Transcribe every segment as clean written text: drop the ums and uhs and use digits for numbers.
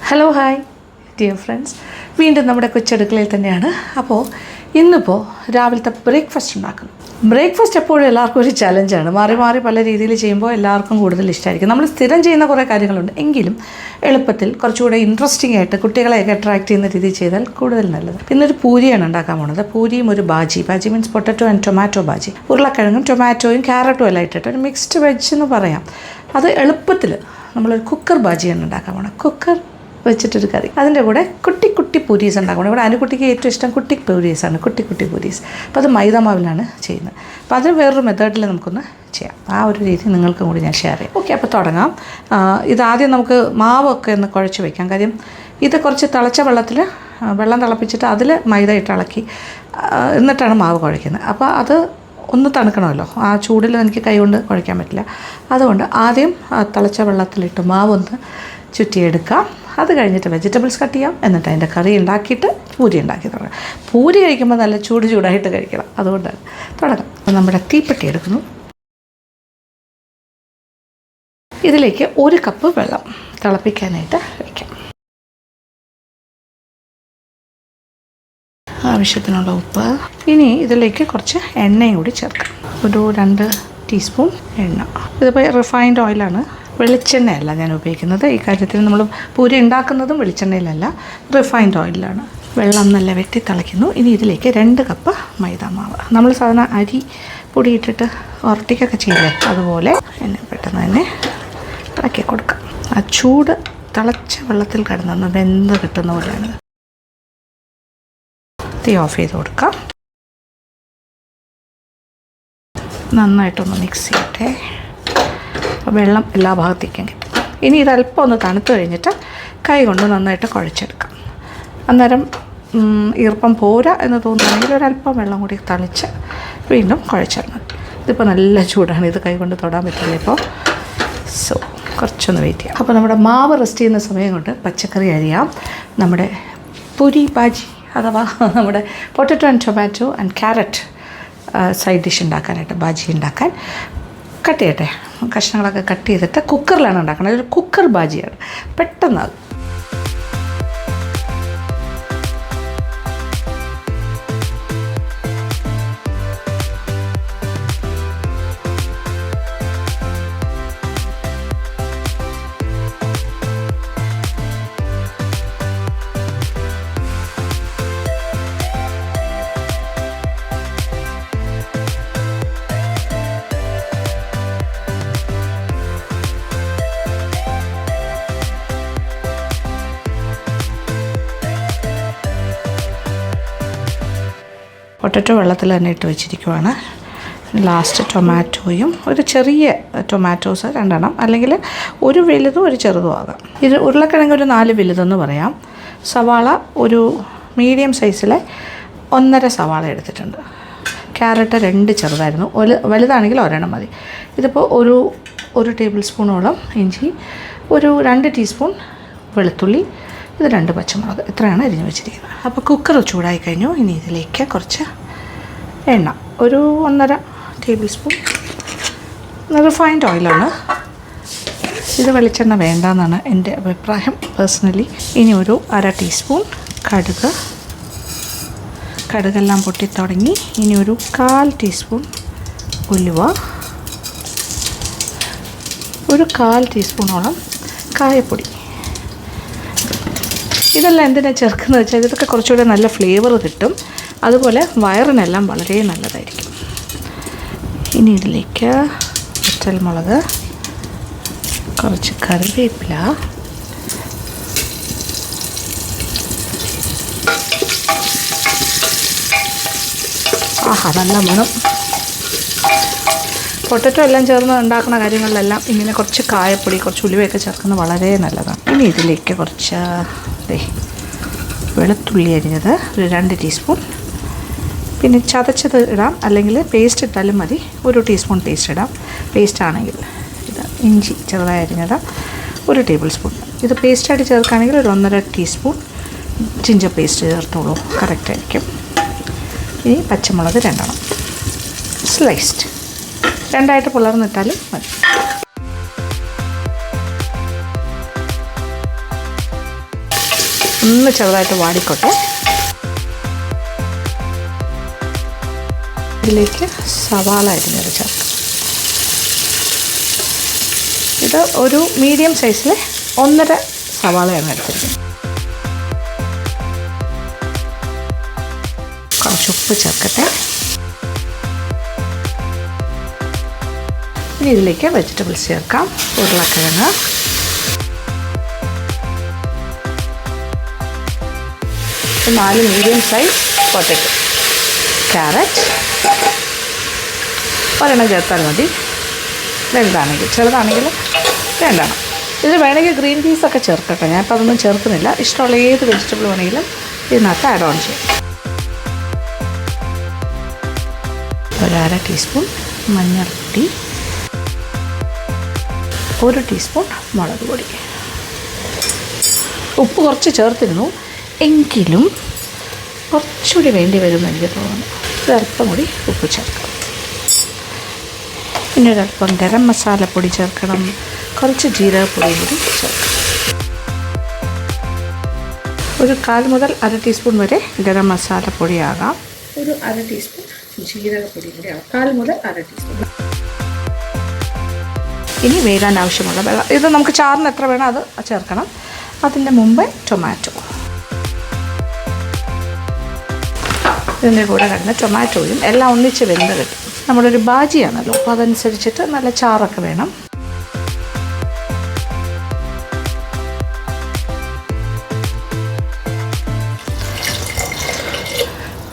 Hello hi dear friends, വീണ്ടും നമ്മുടെ കൊച്ചടുക്കളയിൽ തന്നെയാണ്. അപ്പോൾ ഇന്നിപ്പോൾ രാവിലത്തെ ബ്രേക്ക്ഫാസ്റ്റ് ഉണ്ടാക്കുന്നു. ബ്രേക്ക്ഫാസ്റ്റ് എപ്പോഴും എല്ലാവർക്കും ഒരു ചലഞ്ചാണ്. മാറി മാറി പല രീതിയിൽ ചെയ്യുമ്പോൾ എല്ലാവർക്കും കൂടുതൽ ഇഷ്ടമായിരിക്കും. നമ്മൾ സ്ഥിരം ചെയ്യുന്ന കുറേ കാര്യങ്ങളുണ്ട്, എങ്കിലും എളുപ്പത്തിൽ കുറച്ചുകൂടെ ഇൻട്രസ്റ്റിംഗ് ആയിട്ട് കുട്ടികളെയൊക്കെ അട്രാക്റ്റ് ചെയ്യുന്ന രീതിയിൽ ചെയ്താൽ കൂടുതൽ നല്ലത്. പിന്നൊരു പൂരിയാണ് ഉണ്ടാക്കാൻ പോകുന്നത്. പൂരിയും ഒരു Baji means potato and tomato Baji. ഉരുളക്കിഴങ്ങും ടൊമാറ്റോയും ക്യാരറ്റും എല്ലാം ഇട്ടിട്ട് ഒരു മിക്സ്ഡ് വെജ് എന്ന് പറയാം. അത് എളുപ്പത്തിൽ നമ്മളൊരു കുക്കർ ബാജിയാണ് ഉണ്ടാക്കാൻ പോകുന്നത്. കുക്കർ വെച്ചിട്ടൊരു കറി, അതിൻ്റെ കൂടെ കുട്ടി കുട്ടി പൂരീസ് ഉണ്ടാക്കണം. ഇവിടെ അനുകുട്ടിക്ക് ഏറ്റവും ഇഷ്ടം കുട്ടി പൂരീസാണ്, കുട്ടി കുട്ടി പൂരീസ്. അപ്പോൾ അത് മൈദാമാവിലാണ് ചെയ്യുന്നത്. അപ്പോൾ അതിന് വേറൊരു മെത്തേഡിൽ നമുക്കൊന്ന് ചെയ്യാം. ആ ഒരു രീതി നിങ്ങൾക്കും കൂടി ഞാൻ ഷെയർ ചെയ്യാം. ഓക്കെ, അപ്പോൾ തുടങ്ങാം. ഇതാദ്യം നമുക്ക് മാവൊക്കെ ഒന്ന് കുഴച്ച് വയ്ക്കാം. കാര്യം ഇത് കുറച്ച് തിളച്ച വെള്ളം തിളപ്പിച്ചിട്ട് അതിൽ മൈദ ഇട്ട് ഇളക്കി എന്നിട്ടാണ് മാവ് കുഴയ്ക്കുന്നത്. അപ്പോൾ അത് ഒന്ന് തണുക്കണമല്ലോ, ആ ചൂടിൽ എനിക്ക് കൈകൊണ്ട് കുഴയ്ക്കാൻ പറ്റില്ല. അതുകൊണ്ട് ആദ്യം തിളച്ച വെള്ളത്തിലിട്ട് മാവൊന്ന് ചുറ്റിയെടുക്കാം. അത് കഴിഞ്ഞിട്ട് വെജിറ്റബിൾസ് കട്ട് ചെയ്യാം. എന്നിട്ട് അതിൻ്റെ കറി ഉണ്ടാക്കിയിട്ട് പൂരി ഉണ്ടാക്കി തുടങ്ങാം. പൂരി കഴിക്കുമ്പോൾ നല്ല ചൂടായിട്ട് കഴിക്കണം. അതുകൊണ്ടാണ് തുടങ്ങാം. നമ്മുടെ തീപ്പെട്ടി എടുക്കുന്നു. ഇതിലേക്ക് 1 കപ്പ് വെള്ളം തിളപ്പിക്കാനായിട്ട് വയ്ക്കാം. ആവശ്യത്തിനുള്ള ഉപ്പ്. ഇനി ഇതിലേക്ക് കുറച്ച് എണ്ണയും കൂടി ചേർക്കാം. ഒരു 2 ടീസ്പൂൺ എണ്ണ. ഇതിപ്പോൾ റിഫൈൻഡ് ഓയിലാണ്, വെളിച്ചെണ്ണയല്ല ഞാൻ ഉപയോഗിക്കുന്നത്. ഈ കാര്യത്തിൽ നമ്മൾ പൂരി ഉണ്ടാക്കുന്നതും വെളിച്ചെണ്ണയിലല്ല, റിഫൈൻഡ് ഓയിലാണ്. വെള്ളം നല്ല വെട്ടി തിളയ്ക്കുന്നു. ഇനി ഇതിലേക്ക് 2 കപ്പ് മൈദാമാവ്. നമ്മൾ സാധാരണ അരി പൊടിയിട്ടിട്ട് ഉറട്ടിക്കൊക്കെ ചെയ്യില്ലേ, അതുപോലെ എന്നെ പെട്ടെന്ന് തന്നെ ഇളക്കി കൊടുക്കാം. ആ ചൂട് തിളച്ച വെള്ളത്തിൽ കിടന്നൊന്ന് വെന്ത് കിട്ടുന്ന പോലെയാണ്. തീ ഓഫ് ചെയ്ത് കൊടുക്കാം. നന്നായിട്ടൊന്ന് മിക്സ് ചെയ്യട്ടെ. വെള്ളം എല്ലാ ഭാഗത്തേക്കും കിട്ടും. ഇനി ഇതല്പം ഒന്ന് തണുത്ത് കഴിഞ്ഞിട്ട് കൈ കൊണ്ട് നന്നായിട്ട് കുഴച്ചെടുക്കാം. അന്നേരം ഈർപ്പം പോരാ എന്ന് തോന്നുകയാണെങ്കിൽ ഒരല്പം വെള്ളം കൂടി തളിച്ച് വീണ്ടും കുഴച്ചിടണം. ഇതിപ്പോൾ നല്ല ചൂടാണ്, ഇത് കൈ കൊണ്ട് തൊടാൻ പറ്റില്ല ഇപ്പോൾ. സോ കുറച്ചൊന്ന് വെയിറ്റ് ചെയ്യാം. അപ്പോൾ നമ്മുടെ മാവ് റെസ്റ്റ് ചെയ്യുന്ന സമയം കൊണ്ട് പച്ചക്കറി അരിയാം. നമ്മുടെ പൂരി ബാജി അഥവാ നമ്മുടെ potato and tomato and carrot side dish ഉണ്ടാക്കാനായിട്ട്, ബാജി ഉണ്ടാക്കാൻ കട്ട് ചെയ്യട്ടെ. കഷ്ണങ്ങളൊക്കെ കട്ട് ചെയ്തിട്ട് കുക്കറിലാണ് ഉണ്ടാക്കുന്നത്. അതൊരു കുക്കർ ബാജിയാണ്, പെട്ടെന്നാകും. പൊട്ടറ്റോ വെള്ളത്തിൽ തന്നെ ഇട്ട് വെച്ചിരിക്കുവാണ്. ലാസ്റ്റ് ടൊമാറ്റോയും, ഒരു ചെറിയ ടൊമാറ്റോസ് 2 എണ്ണം, അല്ലെങ്കിൽ ഒരു വലുതും ഒരു ചെറുതും ആകാം. ഇത് ഉരുളക്കിഴങ്ങ് ഒരു 4 വലുതെന്ന് പറയാം. സവാള ഒരു മീഡിയം സൈസിലെ 1.5 സവാള എടുത്തിട്ടുണ്ട്. ക്യാരറ്റ് 2 ചെറുതായിരുന്നു, വലുതാണെങ്കിൽ 1 എണ്ണം മതി. ഇതിപ്പോൾ ഒരു ടേബിൾ സ്പൂണോളം ഇഞ്ചി, ഒരു 2 ടീസ്പൂൺ വെളുത്തുള്ളി, ഇത് 2 പച്ചമുളക്, ഇത്രയാണ് അരിഞ്ഞ് വെച്ചിരിക്കുന്നത്. അപ്പോൾ കുക്കർ ചൂടായി കഴിഞ്ഞു. ഇനി ഇതിലേക്ക് കുറച്ച് എണ്ണ, ഒരു 1.5 ടേബിൾ സ്പൂൺ റിഫൈൻഡ് ഓയിലാണ്. ഇത് വെളിച്ചെണ്ണ വേണ്ടെന്നാണ് എൻ്റെ അഭിപ്രായം പേഴ്സണലി. ഇനി ഒരു 1/2 ടീസ്പൂൺ കടുകെല്ലാം പൊട്ടിത്തുടങ്ങി. ഇനി ഒരു 1/4 ടീസ്പൂൺ ഉലുവ, ഒരു 1/4 ടീസ്പൂണോളം കായപ്പൊടി. ഇതെല്ലാം എന്തിനാണ് ചേർക്കുന്നത് വെച്ചാൽ ഇതൊക്കെ കുറച്ചുകൂടെ നല്ല ഫ്ലേവർ കിട്ടും, അതുപോലെ വയറിനെല്ലാം വളരെ നല്ലതായിരിക്കും. ഇനി ഇതിലേക്ക് വറ്റൽമുളക്, കുറച്ച് കറിവേപ്പില, നല്ല മണം. പൊട്ടറ്റോ എല്ലാം ചേർന്ന് ഉണ്ടാക്കുന്ന കാര്യങ്ങളിലെല്ലാം ഇങ്ങനെ കുറച്ച് കായപ്പൊടി, കുറച്ച് ഉലുവയൊക്കെ ചേർക്കുന്നത് വളരെ നല്ലതാണ്. ഇനി ഇതിലേക്ക് കുറച്ച് വെളുത്തുള്ളി അരിഞ്ഞത് ഒരു 2 ടീസ്പൂൺ, പിന്നെ ചതച്ചത് ഇടാം, അല്ലെങ്കിൽ പേസ്റ്റ് ഇട്ടാലും മതി. 1 ടീസ്പൂൺ പേസ്റ്റ് ഇടാം, പേസ്റ്റ് ആണെങ്കിൽ. ഇത് ഇഞ്ചി ചെറുതായി അരിഞ്ഞത് 1 ടേബിൾ സ്പൂൺ. ഇത് പേസ്റ്റായിട്ട് ചേർക്കുകയാണെങ്കിൽ ഒരു 1.5 ടീസ്പൂൺ ജിഞ്ചർ പേസ്റ്റ് ചേർത്തോളൂ, കറക്റ്റായിരിക്കും. ഇനി പച്ചമുളക് 2 എണ്ണം സ്ലൈസ്ഡ്, 2ആയിട്ട് പുലർന്നിട്ടാലും മതി. ഒന്ന് ചെറുതായിട്ട് വാടിക്കോട്ടെ. ഇതിലേക്ക് സവാള അരിഞ്ഞത് ചേർക്കാം. ഇത് ഒരു മീഡിയം സൈസിൽ 1.5 സവാളയാണ് എടുത്തിരിക്കുന്നത്. കുറച്ച് ഉപ്പ് ചേർക്കട്ടെ. ഇനി ഇതിലേക്ക് വെജിറ്റബിൾസ് ചേർക്കാം. ഉരുളക്കിഴങ്ങ്, ഒരു 4 മീഡിയം സൈസ് പൊട്ടറ്റോ, ക്യാരറ്റ് ഒരെണ്ണം ചേർത്താൽ മതി. വലുതാണെങ്കിൽ, ചെറുതാണെങ്കിൽ രണ്ടെണ്ണം. ഇതിൽ വേണമെങ്കിൽ ഗ്രീൻ പീസൊക്കെ ചേർക്കട്ടെ. ഞാനിപ്പോൾ അതൊന്നും ചേർക്കുന്നില്ല. ഇഷ്ടമുള്ള ഏത് വെജിറ്റബിൾ വേണമെങ്കിലും ഇതിനകത്ത് ആഡ് ഓൺ ചെയ്യും. 1/2 ടീസ്പൂൺ മഞ്ഞൾപ്പൊടി, 1 ടീസ്പൂൺ മുളക് പൊടി. ഉപ്പ് കുറച്ച് ചേർത്തിരുന്നു, എങ്കിലും കുറച്ചുകൂടി വേണ്ടി വരുമെന്ന് എനിക്ക് തോന്നുന്നു. ഒരല്പം കൂടി ഉപ്പ് ചേർക്കാം. പിന്നെ ഒരല്പം ഗരം മസാലപ്പൊടി ചേർക്കണം. കുറച്ച് ജീരകപ്പൊടിയും കൂടി ചേർക്കാം. ഒരു 1/4 മുതൽ 1/2 ടീസ്പൂൺ വരെ ഗരം മസാലപ്പൊടിയാകാം. ഒരു 1/2 ടീസ്പൂൺ ജീരകപ്പൊടിയും കൂടി ആകാം. 1/4 മുതൽ 1/2 ടീസ്പൂൺ. ഇനി വേകാൻ ആവശ്യമുള്ള വെള്ളം, ഇത് നമുക്ക് ചാറിന് എത്ര വേണം അത് ചേർക്കണം. അതിൻ്റെ മുമ്പ് ടൊമാറ്റോ, ഇതിൻ്റെ കൂടെ കിടന്ന് ടൊമാറ്റോയും എല്ലാം ഒന്നിച്ച് വെന്ത് കിട്ടും. നമ്മളൊരു ബാജിയാണല്ലോ, അപ്പോൾ അതനുസരിച്ചിട്ട് നല്ല ചാറൊക്കെ വേണം.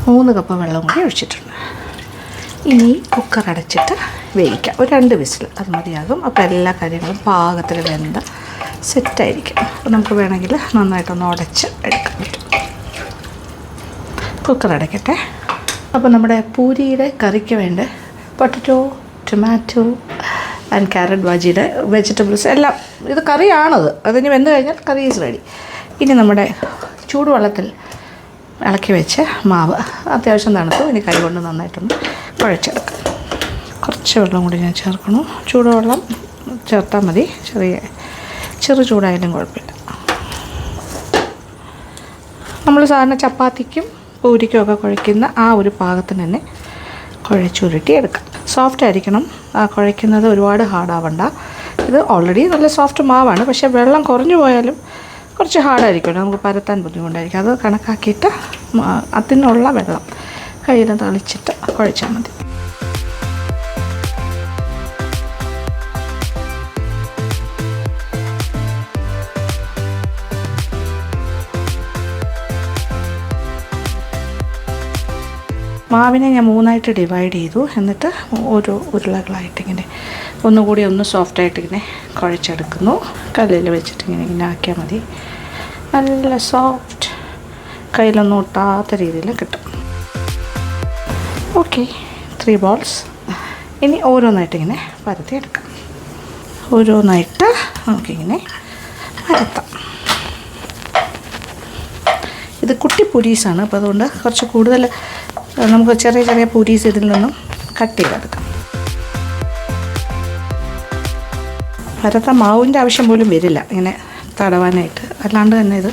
3 കപ്പ് വെള്ളം കൂടി ഒഴിച്ചിട്ടുണ്ട്. ഇനി കുക്കർ അടച്ചിട്ട് വേവിക്കാം. ഒരു 2 വിസിൽ അത് മതിയാകും. അപ്പോൾ എല്ലാ കാര്യങ്ങളും പാകത്തിൽ വെന്ത് സെറ്റായിരിക്കും. അപ്പോൾ നമുക്ക് വേണമെങ്കിൽ നന്നായിട്ടൊന്ന് ഉടച്ച് എടുക്കാൻ പറ്റും. കുക്കർ അടയ്ക്കട്ടെ. അപ്പോൾ നമ്മുടെ പൂരിയുടെ കറിക്ക് വേണ്ട പൊട്ടറ്റോ, ടൊമാറ്റോ ആൻഡ് ക്യാരറ്റ് ബാജിയുടെ വെജിറ്റബിൾസ് എല്ലാം, ഇത് കറിയാണത്. അതിന് വെന്ത് കഴിഞ്ഞാൽ കറി ഈസ് റെഡി. ഇനി നമ്മുടെ ചൂടുവെള്ളത്തിൽ ഇളക്കി വെച്ച് മാവ് അത്യാവശ്യം തണുത്തു. ഇനി കൈ കൊണ്ട് നന്നായിട്ടൊന്ന് കുഴച്ചെടുക്കാം. കുറച്ച് വെള്ളം കൂടി ഞാൻ ചേർക്കണു. ചൂടുവെള്ളം ചേർത്താൽ മതി, ചെറു ചൂടായാലും കുഴപ്പമില്ല. നമ്മൾ സാധാരണ ചപ്പാത്തിക്കും പൂരിക്കും ഒക്കെ കുഴയ്ക്കുന്ന ആ ഒരു പാകത്തിന് തന്നെ കുഴച്ചുരുട്ടി എടുക്കാം. സോഫ്റ്റ് ആയിരിക്കണം. കുഴയ്ക്കുന്നത് ഒരുപാട് ഹാർഡാവണ്ട. ഇത് ഓൾറെഡി നല്ല സോഫ്റ്റ് മാവാണ്, പക്ഷേ വെള്ളം കുറഞ്ഞു പോയാലും കുറച്ച് ഹാർഡായിരിക്കുമല്ലോ, നമുക്ക് പരത്താൻ ബുദ്ധിമുട്ടായിരിക്കും. അത് കണക്കാക്കിയിട്ട് അതിനുള്ള വെള്ളം കയ്യിൽ തളിച്ചിട്ട് കുഴച്ചാൽ മതി. മാവിനെ ഞാൻ 3ആയിട്ട് ഡിവൈഡ് ചെയ്തു. എന്നിട്ട് ഓരോ ഉരുളകളായിട്ടിങ്ങനെ ഒന്നുകൂടി ഒന്ന് സോഫ്റ്റായിട്ടിങ്ങനെ കുഴച്ചെടുക്കുന്നു. കല്ലിൽ വെച്ചിട്ട് ഇങ്ങനെ ആക്കിയാൽ മതി. നല്ല സോഫ്റ്റ്, കയ്യിലൊന്നും ഒട്ടാത്ത രീതിയിൽ കിട്ടും. Okay, 3 balls. ഇനി ഓരോന്നായിട്ടിങ്ങനെ പരത്തിയെടുക്കാം. ഓരോന്നായിട്ട് നമുക്കിങ്ങനെ പരത്താം. ഇത് കുട്ടി പൂരീസാണ്, അപ്പോൾ അതുകൊണ്ട് കുറച്ച് കൂടുതൽ നമുക്ക് ചെറിയ ചെറിയ പൂരീസ് ഇതിൽ നിന്നും കട്ട് ചെയ്തെടുക്കാം. പരത്താൻ മാവിൻ്റെ ആവശ്യം പോലും വരില്ല ഇങ്ങനെ തടവാനായിട്ട്. അല്ലാണ്ട് തന്നെ ഇത്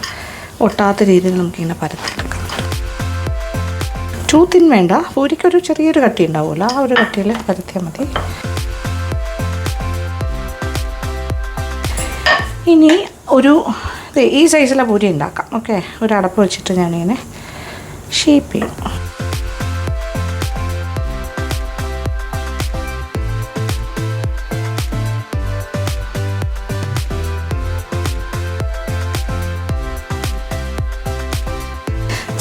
ഒട്ടാത്ത രീതിയിൽ നമുക്കിങ്ങനെ പരത്തിയെടുക്കാം. ടൂ തിൻ വേണ്ട, പൂരിക്കൊരു ചെറിയൊരു കട്ടി ഉണ്ടാവുമല്ലോ, ആ ഒരു കട്ടിയിൽ പരത്തിയാൽ മതി. ഇനി ഈ സൈസിലെ പൂരി ഉണ്ടാക്കാം. ഓക്കെ, ഒരു അടപ്പ് വെച്ചിട്ട് ഞാനിങ്ങനെ ഷേപ്പ് ചെയ്യും.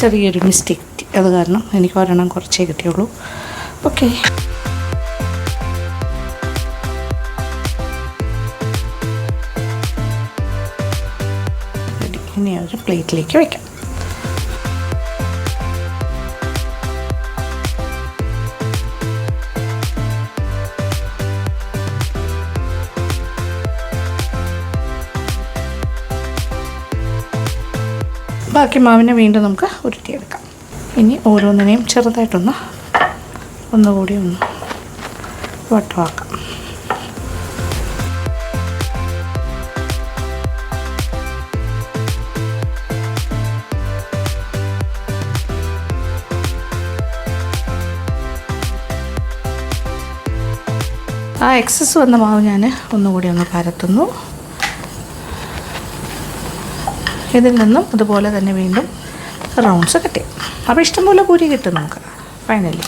ചെറിയൊരു മിസ്റ്റേക്ക്, അത് കാരണം എനിക്ക് ഒരെണ്ണം കുറച്ചേ കിട്ടിയുള്ളൂ. ഓക്കെ, ഇനി ഒരു പ്ലേറ്റിലേക്ക് വയ്ക്കാം. ബാക്കി മാവിനെ വീണ്ടും നമുക്ക് ഉരുട്ടിയെടുക്കാം. ഇനി ഓരോന്നിനെയും ഒന്നുകൂടി ഒന്ന് വട്ടമാക്കാം. ആ എക്സസ് വന്ന മാവ് ഞാൻ ഒന്നുകൂടി ഒന്ന് പരത്തുന്നു. ഇതിൽ നിന്നും അതുപോലെ തന്നെ വീണ്ടും റൗണ്ട്സ് കട്ട് ചെയ്യും. അപ്പോൾ ഇഷ്ടംപോലെ പൂരി കിട്ടും നമുക്ക് ഫൈനലി.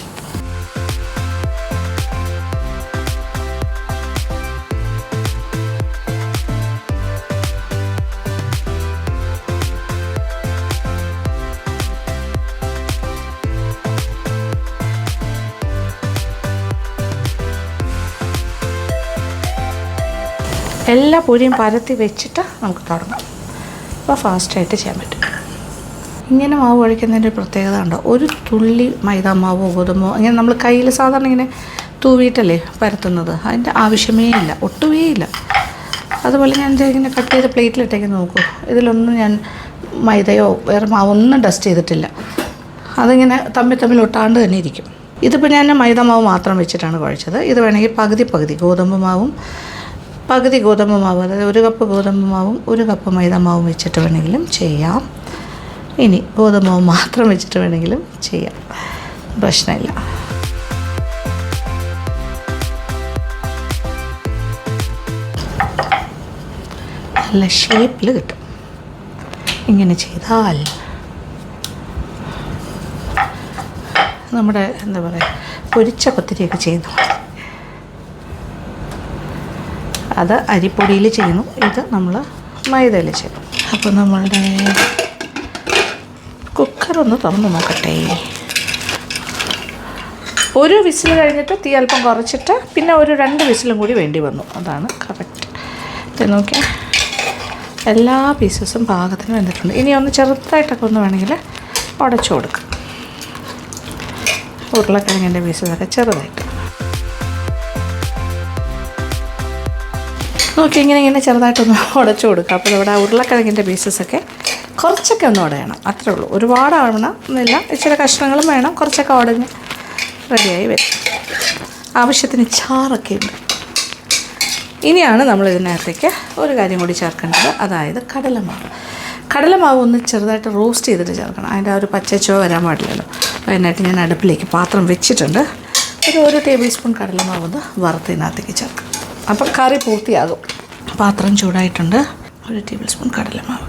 എല്ലാ പൂരിയും പരത്തി വെച്ചിട്ട് നമുക്ക് തുടങ്ങാം. അപ്പോൾ ഫാസ്റ്റായിട്ട് ചെയ്യാൻ പറ്റും. ഇങ്ങനെ മാവ് കുഴയ്ക്കുന്നതിൻ്റെ ഒരു പ്രത്യേകത ഉണ്ടോ, ഒരു തുള്ളി മൈദാ മാവോ ഗോതമ്പോ ഇങ്ങനെ നമ്മൾ കയ്യിൽ സാധാരണ ഇങ്ങനെ തൂവിയിട്ടല്ലേ പരത്തുന്നത്, അതിൻ്റെ ആവശ്യമേ ഇല്ല, ഒട്ടുമേ ഇല്ല. അതുപോലെ ഞാൻ ഇങ്ങനെ കട്ട് ചെയ്ത് പ്ലേറ്റിലിട്ടേക്ക് നോക്കൂ, ഇതിലൊന്നും ഞാൻ മൈദയോ വേറെ മാവൊന്നും ഡസ്റ്റ് ചെയ്തിട്ടില്ല. അതിങ്ങനെ തമ്മിൽ ഒട്ടാണ്ട് തന്നെ ഇരിക്കും. ഇതിപ്പോൾ ഞാൻ മൈദാ മാവ് മാത്രം വെച്ചിട്ടാണ് കുഴച്ചത്. ഇത് വേണമെങ്കിൽ പകുതി ഗോതമ്പ് മാവും അതായത് 1 കപ്പ് ഗോതമ്പ് മാവും 1 കപ്പ് മൈദാ മാവും വെച്ചിട്ട് വേണമെങ്കിലും ചെയ്യാം. ഇനി ഗോതമ്പ് മാവ് മാത്രം വെച്ചിട്ട് വേണമെങ്കിലും ചെയ്യാം, പ്രശ്നമില്ല. നല്ല ഷേപ്പിൽ കിട്ടും ഇങ്ങനെ ചെയ്താൽ. നമ്മുടെ എന്താ പറയുക, പൊരിച്ച പത്തിരിയൊക്കെ ചെയ്യുന്നു, അത് അരിപ്പൊടിയിൽ ചെയ്യുന്നു, ഇത് നമ്മൾ മൈദയിൽ ചെയ്യുന്നു. അപ്പോൾ നമ്മളുടെ കുക്കറൊന്ന് തുറന്ന് നോക്കട്ടെ. ഒരു വിസിൽ കഴിഞ്ഞിട്ട് തീ അല്പം കുറച്ചിട്ട് പിന്നെ ഒരു 2 വിസിലും കൂടി വേണ്ടി വന്നു. അതാണ് കറക്റ്റ്. ഇത് നോക്കിയാൽ എല്ലാ പീസസും പാകത്തിന് വെന്തിട്ടുണ്ട്. ഇനി ഒന്ന് ചെറുതായിട്ടൊക്കെ ഒന്ന് വേണമെങ്കിൽ ഉടച്ചു കൊടുക്കുക. ഉരുളക്കിഴങ്ങിൻ്റെ പീസസൊക്കെ ചെറുതായിട്ട് നോക്കി ഇങ്ങനെ ചെറുതായിട്ടൊന്ന് ഉടച്ചു കൊടുക്കുക. അപ്പോൾ ഇവിടെ ഉരുളക്കിഴങ്ങിൻ്റെ പീസസൊക്കെ കുറച്ചൊക്കെ ഒന്ന് ഉടയണം, അത്രേ ഉള്ളൂ. ഒരുപാട് ആവണം എന്നില്ല, ഇച്ചിരി കഷ്ണങ്ങളും വേണം, കുറച്ചൊക്കെ ഉടഞ്ഞ് റെഡിയായി വരും. ആവശ്യത്തിന് ചാറൊക്കെ ഉണ്ട്. ഇനിയാണ് നമ്മൾ ഇതിനകത്തേക്ക് ഒരു കാര്യം കൂടി ചേർക്കേണ്ടത്, അതായത് കടലമാവ് ഒന്ന് ചെറുതായിട്ട് റോസ്റ്റ് ചെയ്തിട്ട് ചേർക്കണം. അതിൻ്റെ ആ ഒരു പച്ചച്ചോ വരാൻ പാടില്ലല്ലോ. അതിനായിട്ട് ഞാൻ അടുപ്പിലേക്ക് പാത്രം വെച്ചിട്ടുണ്ട്. ഒരു ടേബിൾ സ്പൂൺ കടലമാവ് ഒന്ന് വറുത്തതിനകത്തേക്ക് ചേർക്കാം. അപ്പം കറി പൂർത്തിയാകും. പാത്രം ചൂടായിട്ടുണ്ട്. 1 ടേബിൾ സ്പൂൺ കടലമാവ്.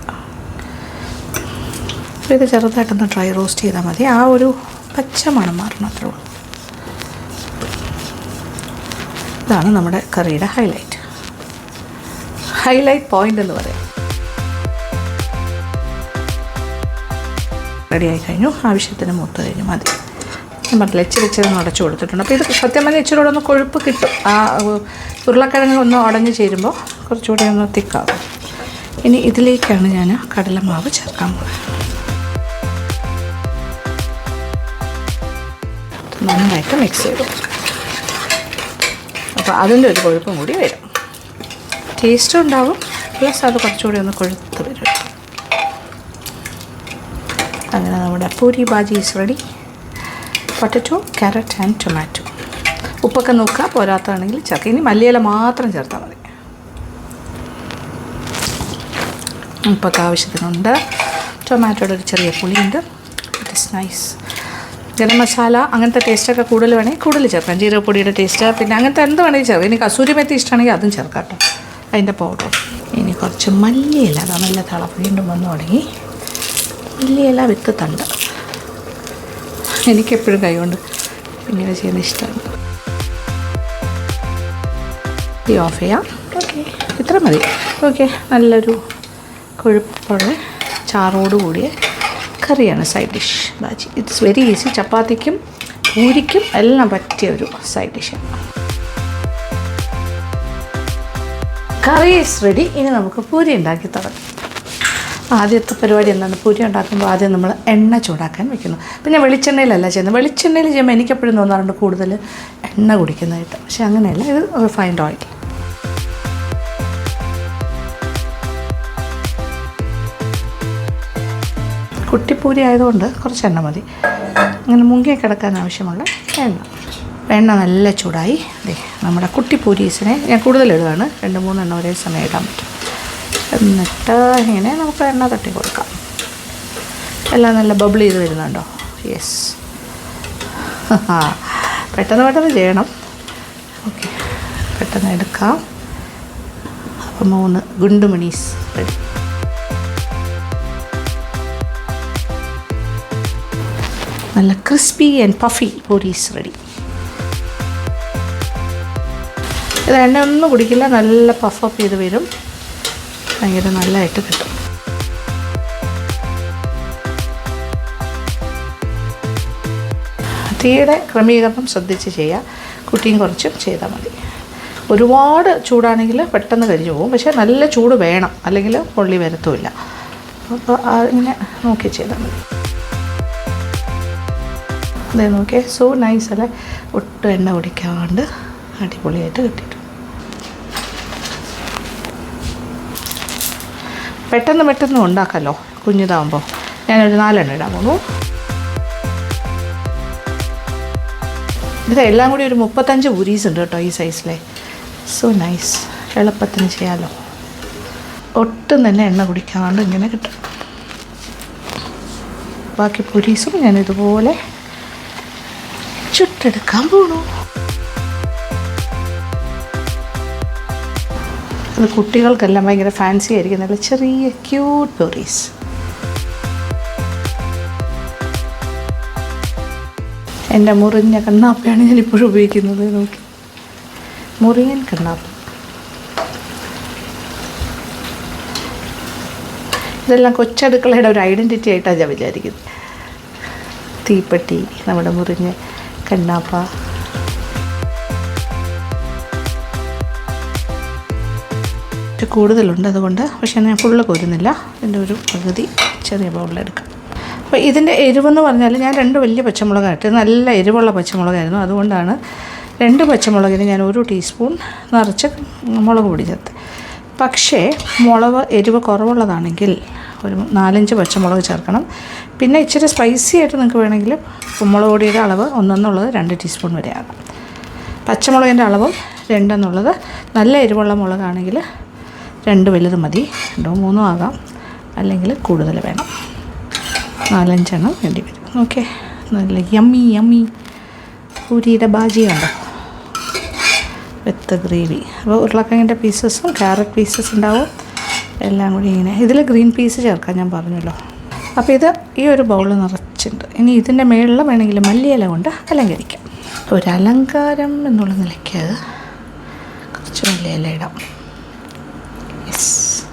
അപ്പോൾ ഇത് ചെറുതായിട്ടൊന്ന് ഡ്രൈ റോസ്റ്റ് ചെയ്താൽ മതി. ആ ഒരു പച്ച മണം മാറണം, അത്രേ ഉള്ളൂ. ഇതാണ് നമ്മുടെ കറിയുടെ ഹൈലൈറ്റ് പോയിൻ്റ് എന്ന് പറയും. റെഡിയായി കഴിഞ്ഞു. ആവശ്യത്തിന് മൂത്ത് കഴിഞ്ഞു മതി. ഞാൻ പറഞ്ഞില്ല, ഇച്ചിരി ഉടച്ചു കൊടുത്തിട്ടുണ്ട്. അപ്പോൾ ഇത് സത്യം പറഞ്ഞാൽ ഇച്ചിരി കൂടെ ഒന്ന് കൊഴുപ്പ് കിട്ടും. ആ ഉരുളക്കിഴങ്ങ് ഒന്ന് ഉടഞ്ഞ് ചേരുമ്പോൾ കുറച്ചുകൂടി ഒന്ന് തിക്കാവും. ഇനി ഇതിലേക്കാണ് ഞാൻ കടലമാവ് ചേർക്കാൻ പോകുന്നത്. നന്നായിട്ട് മിക്സ് ചെയ്തു. അപ്പോൾ അതിൻ്റെ ഒരു കൊഴുപ്പും കൂടി വരും, ടേസ്റ്റും ഉണ്ടാവും, പ്ലസ് അത് കുറച്ചുകൂടി ഒന്ന് കൊഴുത്ത് വരും. അങ്ങനെ നമ്മുടെ puri Baji is ready. Potato, carrot and tomato. ഉപ്പൊക്കെ നോക്കുക, പോരാത്തതാണെങ്കിൽ ചേർക്കുക. ഇനി മല്ലിയില മാത്രം ചേർത്താൽ മതി. ഉപ്പൊക്കെ ആവശ്യത്തിനുണ്ട്. ടൊമാറ്റോയുടെ ഒരു ചെറിയ പുളിയുണ്ട്. It is nice. Garam masala അങ്ങനത്തെ ടേസ്റ്റൊക്കെ കൂടുതൽ വേണമെങ്കിൽ കൂടുതൽ ചേർക്കാം. ജീരകപ്പൊടിയുടെ ടേസ്റ്റ്, പിന്നെ അങ്ങനത്തെ എന്ത് വേണമെങ്കിൽ ചേർക്കാം. ഇനി കസൂരി മെത്തി ഇഷ്ടമാണെങ്കിൽ അതും ചേർക്കാം കേട്ടോ, അതിൻ്റെ പൗഡർ. ഇനി കുറച്ച് മല്ലിയില, അതാ നല്ല തിളപ്പ് വീണ്ടും വന്നു തുടങ്ങി. മല്ലിയില വിത്ത് തണ്ട്. എനിക്കെപ്പോഴും കൈകൊണ്ട് ഇങ്ങനെ ചെയ്യുന്ന ഇഷ്ടമാണ്. തീ ഓഫ് ചെയ്യാം. ഓക്കെ, ഇത്ര മതി. ഓക്കെ, നല്ലൊരു കൊഴുപ്പുള്ള ചാറോട് കൂടിയ കറിയാണ് side dish bhaji. It's very easy. ചപ്പാത്തിക്കും പൂരിക്കും എല്ലാം പറ്റിയ ഒരു സൈഡ് ഡിഷാണ്. Curry is ready. ഇനി നമുക്ക് പൂരി ഉണ്ടാക്കി തുടങ്ങാം. ആദ്യത്തെ പരിപാടി എന്താണ്, പൂരി ഉണ്ടാക്കുമ്പോൾ ആദ്യം നമ്മൾ എണ്ണ ചൂടാക്കാൻ വെക്കുന്നു. പിന്നെ വെളിച്ചെണ്ണയിലല്ല ചെയ്യുന്നത്. വെളിച്ചെണ്ണയിൽ ചെയ്യുമ്പോൾ എനിക്കെപ്പോഴും തോന്നാറുണ്ട് കൂടുതൽ എണ്ണ കുടിക്കുന്നതായിട്ട്. പക്ഷേ അങ്ങനെയല്ല, ഇത് റിഫൈൻഡ് ഓയിൽ. കുട്ടിപ്പൂരി ആയതുകൊണ്ട് കുറച്ച് എണ്ണ മതി. അങ്ങനെ മുങ്ങിയ കിടക്കാൻ ആവശ്യമുള്ള എണ്ണ നല്ല ചൂടായി. നമ്മുടെ കുട്ടിപ്പൂരീസിനെ ഞാൻ കൂടുതൽ ഇടുകയാണ്, 2-3 എണ്ണ ഒരേ സമയം ഇടാൻ പറ്റും. എന്നിട്ട് ഇങ്ങനെ നമുക്ക് എണ്ണ തട്ടി കൊടുക്കാം. എല്ലാം നല്ല ബബിൾ ചെയ്ത് വരുന്നുണ്ടോ? യെസ്. പെട്ടെന്ന് ചെയ്യണം. ഓക്കെ, പെട്ടെന്ന് എടുക്കാം. അപ്പോൾ 3 ഗുണ്ടുമണീസ് റെഡി. നല്ല ക്രിസ്പി ആൻഡ് പഫി പൂരീസ് റെഡി. ഇത് എണ്ണ ഒന്നും കുടിക്കില്ല, നല്ല പഫപ്പ് ചെയ്ത് വരും, ഭയങ്കര നല്ലതായിട്ട് കിട്ടും. തീയുടെ ക്രമീകരണം ശ്രദ്ധിച്ച് ചെയ്യുക, കുട്ടിയും കുറച്ചും ചെയ്താൽ മതി. ഒരുപാട് ചൂടാണെങ്കിൽ പെട്ടെന്ന് കരിഞ്ഞു പോകും, പക്ഷേ നല്ല ചൂട് വേണം, അല്ലെങ്കിൽ പൊള്ളി വരത്തുമില്ല. അപ്പോൾ ഇങ്ങനെ നോക്കി ചെയ്താൽ മതി. അതേ നോക്കിയേ, സോ നൈസ് അല്ലേ, ഒട്ടും എണ്ണ കുടിക്കാണ്ട് അടിപൊളിയായിട്ട് കിട്ടിയിട്ടുണ്ട്. പെട്ടെന്ന് ഉണ്ടാക്കാമല്ലോ കുഞ്ഞിതാകുമ്പോൾ. ഞാനൊരു 4 എണ്ണം ഇടാൻ പോകുന്നു. ഇതെല്ലാം കൂടി ഒരു 35 പൂരീസ് ഉണ്ട് കേട്ടോ ഈ സൈസിലെ. സോ നൈസ്, എളുപ്പത്തിന് ചെയ്യാമല്ലോ, ഒട്ടും തന്നെ എണ്ണ കുടിക്കാണ്ട് ഇങ്ങനെ കിട്ടും. ബാക്കി പൂരീസും ഞാനിതുപോലെ ചുട്ടെടുക്കാൻ പോണു. അത് കുട്ടികൾക്കെല്ലാം ഭയങ്കര ഫാൻസി ആയിരിക്കും, നല്ല ചെറിയ ക്യൂട്ട് പൂരീസ്. എൻ്റെ മുറിഞ്ഞ കണ്ണാപ്പയാണ് ഞാനിപ്പോഴും ഉപയോഗിക്കുന്നത്. നോക്കി, മുറിയൻ കണ്ണാപ്പ. ഇതെല്ലാം കൊച്ചടുക്കളയുടെ ഒരു ഐഡൻറ്റിറ്റി ആയിട്ടാണ് ഞാൻ വിചാരിക്കുന്നത്. തീപ്പെട്ടി, നമ്മുടെ മുറിഞ്ഞ കണ്ണാപ്പ. കൂടുതലുണ്ട് അതുകൊണ്ട്, പക്ഷേ ഞാൻ ഫുള്ള് കോരുന്നില്ല, ഇതിൻ്റെ ഒരു പകുതി ചെറിയ ബൗളിലെടുക്കാം. അപ്പോൾ ഇതിൻ്റെ എരിവെന്ന് പറഞ്ഞാൽ ഞാൻ 2 വലിയ പച്ചമുളകായിട്ട്, നല്ല എരിവുള്ള പച്ചമുളകായിരുന്നു, അതുകൊണ്ടാണ് 2 പച്ചമുളകിന് ഞാൻ 1 ടീസ്പൂൺ നിറച്ച് മുളക് പൊടി ചേർത്ത്. പക്ഷേ എരിവ് കുറവുള്ളതാണെങ്കിൽ ഒരു 4-5 പച്ചമുളക് ചേർക്കണം. പിന്നെ ഇച്ചിരി സ്പൈസി ആയിട്ട് നിങ്ങൾക്ക് വേണമെങ്കിൽ മുളക് പൊടിയുടെ അളവ് 1 2 ടീസ്പൂൺ വരെ ആകാം. പച്ചമുളകിൻ്റെ അളവും 2 നല്ല എരിവുള്ള മുളകാണെങ്കിൽ 2 വലുത് മതി, 2 3 ആകാം, അല്ലെങ്കിൽ കൂടുതൽ വേണം. 4-5 എണ്ണം വേണ്ടി വരും. ഓക്കെ, നല്ല യമ്മി പൂരിയുടെ ബാജിയുണ്ടോ വിത്ത് ഗ്രേവി. അപ്പോൾ ഉരുളക്കിഴങ്ങിൻ്റെ പീസസും ക്യാരറ്റ് പീസസ് ഉണ്ടാവും, എല്ലാം കൂടി ഇങ്ങനെ. ഇതിൽ ഗ്രീൻ പീസ് ചേർക്കാൻ ഞാൻ പറഞ്ഞല്ലോ. അപ്പോൾ ഇത് ഈ ഒരു ബൗൾ നിറച്ചിട്ടുണ്ട്. ഇനി ഇതിൻ്റെ മുകളിൽ വേണമെങ്കിൽ മല്ലിയില കൊണ്ട് അലങ്കരിക്കാം. ഒരലങ്കാരം എന്നുള്ള നിലയ്ക്ക് കുറച്ച് മല്ലിയില ഇടാം. യെസ്,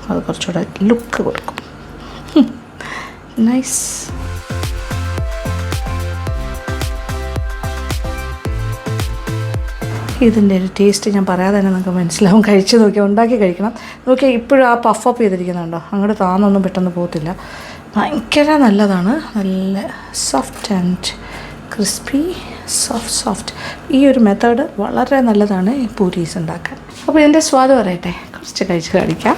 അത് കുറച്ചുകൂടെ ലുക്ക് കൊടുക്കും. നൈസ്. ഇതിൻ്റെ ഒരു ടേസ്റ്റ് ഞാൻ പറയാതെ തന്നെ നിങ്ങൾക്ക് മനസ്സിലാവും. കഴിച്ച് നോക്കിയാൽ, ഉണ്ടാക്കി കഴിക്കണം. നോക്കിയാൽ ഇപ്പോഴും ആ പഫപ്പ് ചെയ്തിരിക്കുന്നുണ്ടോ, അങ്ങോട്ട് താന്നൊന്നും പെട്ടെന്ന് പോകത്തില്ല. ഭയങ്കര നല്ലതാണ്, നല്ല സോഫ്റ്റ് ആൻഡ് ക്രിസ്പി, സോഫ്റ്റ്. ഈ ഒരു മെത്തേഡ് വളരെ നല്ലതാണ് ഈ പൂരീസ് ഉണ്ടാക്കാൻ. അപ്പോൾ ഇതിൻ്റെ സ്വാദ് പറയട്ടെ, കുറച്ച് കഴിച്ച് കാണിക്കാം.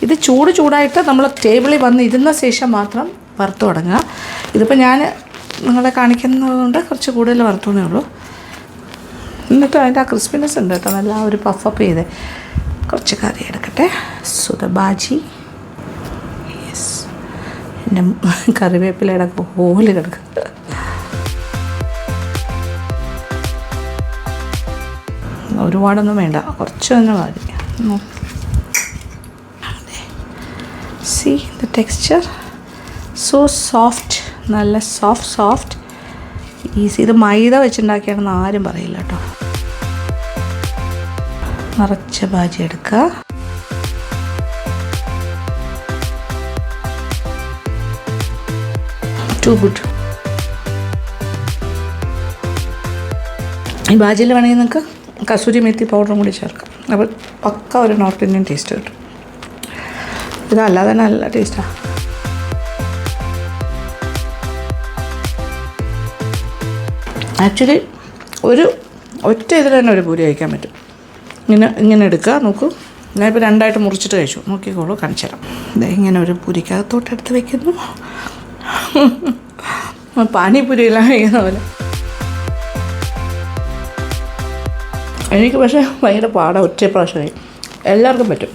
ഇത് ചൂടായിട്ട് നമ്മൾ ടേബിളിൽ വന്നിരുന്ന ശേഷം മാത്രം വറുത്ത് തുടങ്ങുക. ഇതിപ്പോൾ ഞാൻ നിങ്ങളെ കാണിക്കുന്നതുകൊണ്ട് കുറച്ച് കൂടുതൽ വറുത്തുന്നേ ഉള്ളൂ. എന്നിട്ട് അതിൻ്റെ ആ ക്രിസ്പിനെസ് ഉണ്ട് കേട്ടോ, നല്ല ഒരു പഫപ്പ് ചെയ്ത്. കുറച്ച് കറി എടുക്കട്ടെ. സുധബാജി. യെസ്, എൻ്റെ കറിവേപ്പിലയുടെ പോലെ കിടക്കും. ഒരുപാടൊന്നും വേണ്ട, കുറച്ച് തന്നെ മതി. See the texture, so soft, നല്ല സോഫ്റ്റ് ഈസി. ഇത് മൈദ വെച്ചുണ്ടാക്കിയാണെന്ന് ആരും പറയില്ല കേട്ടോ. നിറച്ച ബാജി എടുക്കുക. Too good. ഈ ബാജിയിൽ വേണമെങ്കിൽ നിങ്ങൾക്ക് കസൂരി മെത്തി പൗഡറും കൂടി ചേർക്കാം. അപ്പോൾ പക്ക ഒരു നോർത്ത് ഇന്ത്യൻ ടേസ്റ്റ് കിട്ടും. ഇതല്ലാതെ തന്നെ നല്ല ടേസ്റ്റാണ്. ആക്ച്വലി ഒറ്റ ഇതിൽ തന്നെ ഒരു പൂരി കഴിക്കാൻ പറ്റും. ഇങ്ങനെ എടുക്കുക. നോക്കൂ, ഞാനിപ്പോൾ 2ആയിട്ട് മുറിച്ചിട്ട് കഴിച്ചു. നോക്കിക്കോളൂ, കാണിച്ചു തരാം. ഇങ്ങനെ ഒരു പൂരിക്കകത്തോട്ടെടുത്ത് വയ്ക്കുന്നു. പാനിപ്പൂരിയെല്ലാം കഴിക്കുന്ന പോലെ. എനിക്ക് പക്ഷേ ഭയങ്കര പാടാണ്, ഒറ്റ പ്രാവശ്യമായി. എല്ലാവർക്കും പറ്റും.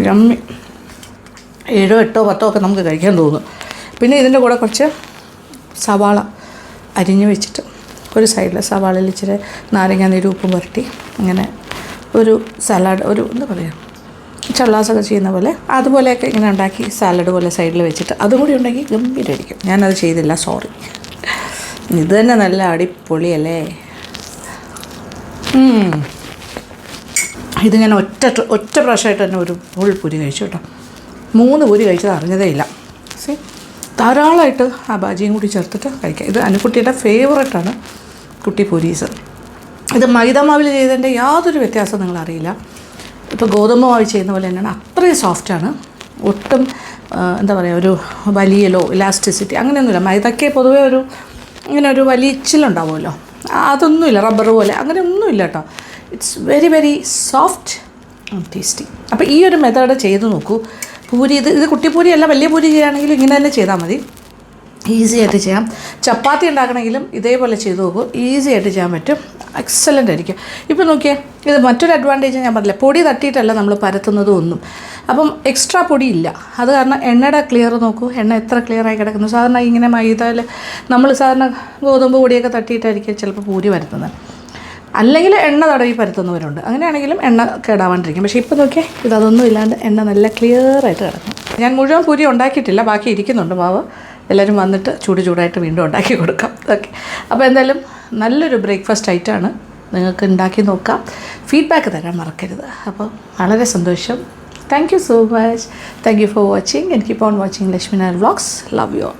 യമ്മി. 7 8 10 ഒക്കെ നമുക്ക് കഴിക്കാൻ തോന്നും. പിന്നെ ഇതിൻ്റെ കൂടെ കുറച്ച് സവാള അരിഞ്ഞ് വെച്ചിട്ട് ഒരു സൈഡിൽ സവാളയിൽ ഇച്ചിരി നാരങ്ങ നീര് ഉപ്പും പുരട്ടി അങ്ങനെ ഒരു സലാഡ്, ഒരു എന്താ പറയുക, ചള്ളാസൊക്കെ ചെയ്യുന്ന പോലെ അതുപോലെയൊക്കെ ഇങ്ങനെ ഉണ്ടാക്കി സാലഡ് പോലെ സൈഡിൽ വെച്ചിട്ട് അതും കൂടി ഉണ്ടെങ്കിൽ ഗംഭീരമായിരിക്കും. ഞാനത് ചെയ്തില്ല, സോറി. ഇത് തന്നെ നല്ല അടിപൊളിയല്ലേ. ഇത് ഞാൻ ഒറ്റ പ്രാവശ്യമായിട്ട് തന്നെ ഒരു ഫുൾ പൂരി കഴിച്ചു കേട്ടോ. 3 പൂരി കഴിച്ചത് അറിഞ്ഞതേ ഇല്ല. ധാരാളമായിട്ട് ആ ബാജിയും കൂടി ചേർത്തിട്ട് കഴിക്കാം. ഇത് അനുക്കുട്ടിയുടെ ഫേവറേറ്റാണ് കുട്ടി പൂരീസ്. ഇത് മൈദ മാവിൽ ചെയ്തതിൻ്റെ യാതൊരു വ്യത്യാസവും നിങ്ങളറിയില്ല. ഇപ്പോൾ ഗോതമ്പ് മാവ് ചെയ്യുന്ന പോലെ തന്നെയാണ്. അത്രയും സോഫ്റ്റാണ്. ഒട്ടും എന്താ പറയുക, ഒരു വലിയലോ ഇലാസ്റ്റിസിറ്റി അങ്ങനെയൊന്നുമില്ല. മൈദയ്ക്ക് പൊതുവേ ഇങ്ങനെ ഒരു വലിച്ചിലുണ്ടാവുമല്ലോ, അതൊന്നുമില്ല. റബ്ബർ പോലെ അങ്ങനെയൊന്നുമില്ല കേട്ടോ. It's very very soft and tasty. അപ്പോൾ ഈ ഒരു മെത്തേഡ് ചെയ്ത് നോക്കൂ. പൂരി ഇത് കുട്ടിപ്പൂരി അല്ല, വലിയ പൂരി ചെയ്യുകയാണെങ്കിലും ഇങ്ങനെ തന്നെ ചെയ്താൽ മതി. ഈസി ആയിട്ട് ചെയ്യാം. ചപ്പാത്തി ഉണ്ടാക്കണമെങ്കിലും ഇതേപോലെ ചെയ്ത് നോക്കൂ. ഈസി ആയിട്ട് ചെയ്യാൻ പറ്റും. എക്സലൻ്റ് ആയിരിക്കും. ഇപ്പോൾ നോക്കിയേ, ഇത് മറ്റൊരു അഡ്വാൻറ്റേജ് ഞാൻ പറഞ്ഞില്ല, പൊടി തട്ടിയിട്ടല്ല നമ്മൾ പരത്തുന്നതും ഒന്നും. അപ്പം എക്സ്ട്രാ പൊടി ഇല്ല. അത് കാരണം എണ്ണയുടെ ക്ലിയർ നോക്കൂ, എണ്ണ എത്ര ക്ലിയറായി കിടക്കുന്നു. സാധാരണ ഇങ്ങനെ മൈദയിൽ നമ്മൾ സാധാരണ ഗോതമ്പ് പൊടിയൊക്കെ തട്ടിയിട്ടായിരിക്കും ചിലപ്പോൾ പൂരി പരത്തുന്നത്. അല്ലെങ്കിൽ എണ്ണ തടവി പരത്തുന്നവരുണ്ട്. അങ്ങനെയാണെങ്കിലും എണ്ണ കേടാവാണ്ടിരിക്കും. പക്ഷേ ഇപ്പോൾ നോക്കിയാൽ ഇതൊന്നും ഇല്ലാണ്ട് എണ്ണ നല്ല ക്ലിയറായിട്ട് കിടക്കും. ഞാൻ മുഴുവൻ പൂരി ഉണ്ടാക്കിയിട്ടില്ല, ബാക്കി ഇരിക്കുന്നുണ്ട് മാവ്. എല്ലാവരും വന്നിട്ട് ചൂടായിട്ട് വീണ്ടും ഉണ്ടാക്കി കൊടുക്കാം. ഓക്കെ, അപ്പോൾ എന്തായാലും നല്ലൊരു ബ്രേക്ക്ഫാസ്റ്റ് ഐറ്റമാണ്. നിങ്ങൾക്ക് ഉണ്ടാക്കി നോക്കാം, ഫീഡ്ബാക്ക് തരാൻ മറക്കരുത്. അപ്പോൾ വളരെ സന്തോഷം. Thank you so much. Thank you for watching and keep on watching Lakshmi Nair vlogs. Love you all.